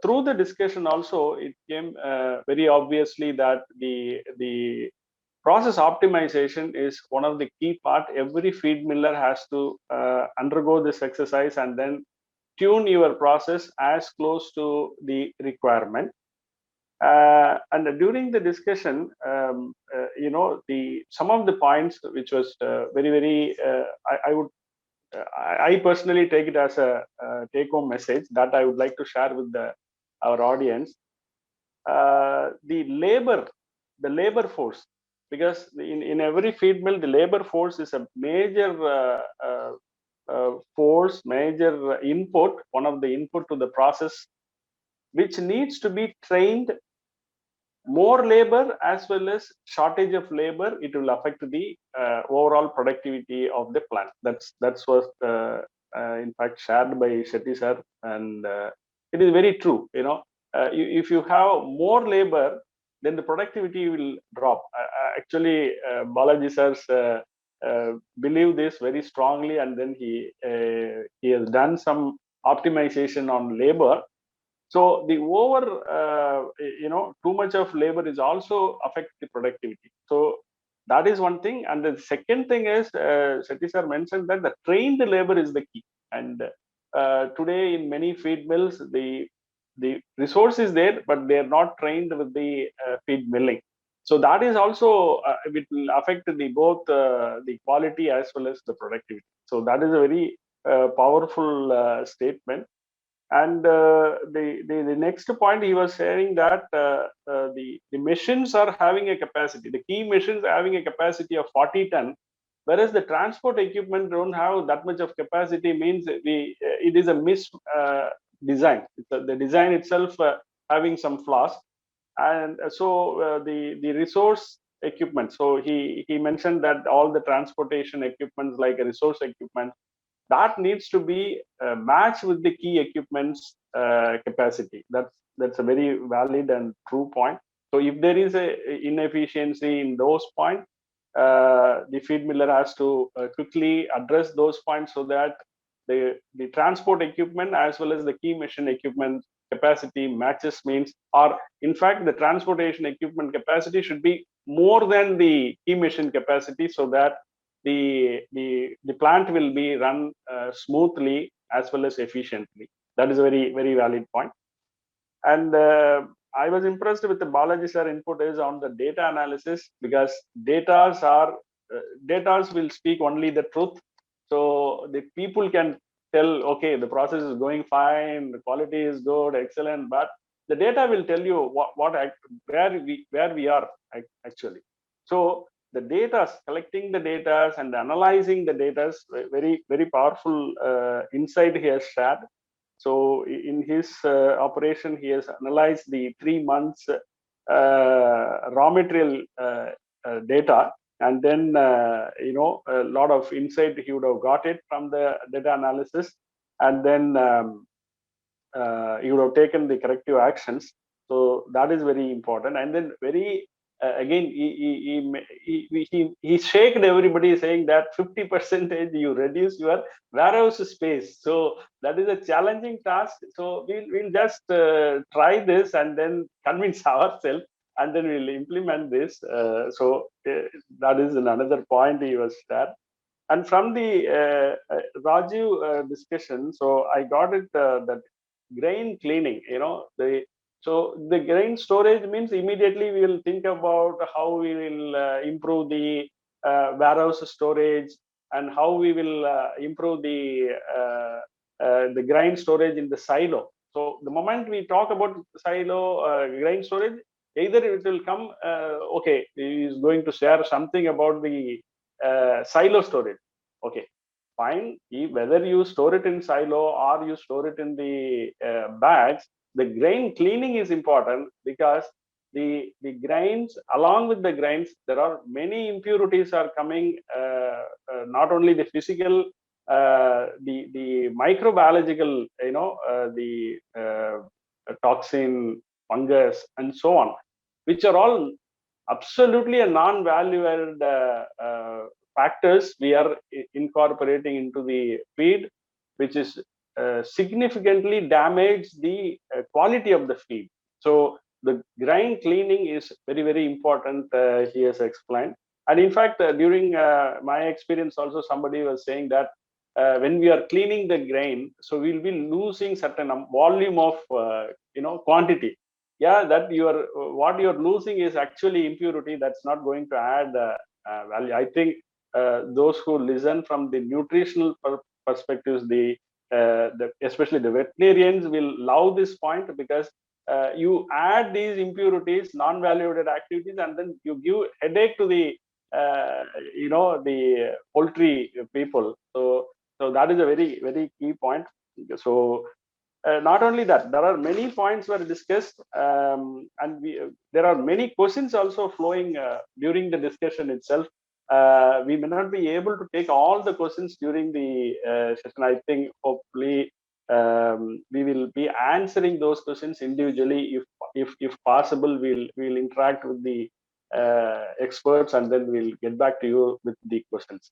through the discussion also, it came very obviously that the process optimization is one of the key part. Every feed miller has to undergo this exercise and then tune your process as close to the requirement. And during the discussion, some of the points which was very, I personally take it as a take-home message that I would like to share with our audience. The labor force, because in every feed mill, the labor force is a major force, major input, one of the input to the process, which needs to be trained. More labor as well as shortage of labor, it will affect the overall productivity of the plant. That's what in fact shared by Shetty sir, and it is very true. If you have more labor, then the productivity will drop. Actually, Balaji sir believe this very strongly, and then he has done some optimization on labor. So the too much of labor is also affect the productivity. So that is one thing. And the second thing is, Shetty sir mentioned that the trained labor is the key. And today in many feed mills, the resource is there, but they are not trained with the feed milling. So that is also, it will affect both the quality as well as the productivity. So that is a very powerful statement. And the next point he was saying that the machines are having a capacity. The key machines are having a capacity of 40 ton, whereas the transport equipment don't have that much of capacity. Means it is a design. The design itself having some flaws, and so the resource equipment. So he mentioned that all the transportation equipment like a resource equipment, that needs to be matched with the key equipment's capacity. That's a very valid and true point. So if there is a inefficiency in those points, the feed miller has to quickly address those points so that the transport equipment as well as the key machine equipment capacity matches. Means, or in fact, the transportation equipment capacity should be more than the key machine capacity, so that the plant will be run smoothly as well as efficiently. That is a very valid point. And I was impressed with the Balaji sir input is on the data analysis, because datas will speak only the truth. So the people can tell, okay, the process is going fine, the quality is good, excellent, but the data will tell you where we are actually. So the data, collecting the data and analyzing the data, very powerful insight he has shared. So in his operation, he has analyzed the 3 months raw material data, and then a lot of insight he would have got it from the data analysis, and then he would have taken the corrective actions. So that is very important. And then again, he shaked everybody, saying that 50% you reduce your warehouse space. So that is a challenging task. So we'll just try this and then convince ourselves, and then we'll implement this. That is another point he was there. And from the Rajiv discussion, so I got it that grain cleaning, so the grain storage means immediately we will think about how we will improve the warehouse storage, and how we will improve the grain storage in the silo. So the moment we talk about silo grain storage, either it will come, okay, he is going to share something about the silo storage. Okay, fine. Whether you store it in silo or you store it in the bags, the grain cleaning is important, because the grains, along with the grains, there are many impurities are coming, not only the physical, the microbiological, the toxin, fungus, and so on, which are all absolutely a non-value-added factors we are incorporating into the feed, which is significantly damage the quality of the feed. So the grain cleaning is very, very important, he has explained. And in fact, during my experience also, somebody was saying that when we are cleaning the grain, so we'll be losing certain volume of quantity. Yeah, that what you're losing is actually impurity. That's not going to add value. I think those who listen from the nutritional perspectives, especially the veterinarians will love this point, because you add these impurities, non-value-added activities, and then you give headache to the poultry people. So that is a very, very key point. So not only that, there are many points were discussed, and there are many questions also flowing during the discussion itself. We may not be able to take all the questions during the session. I think hopefully we will be answering those questions individually. If possible, we'll interact with the experts, and then we'll get back to you with the questions.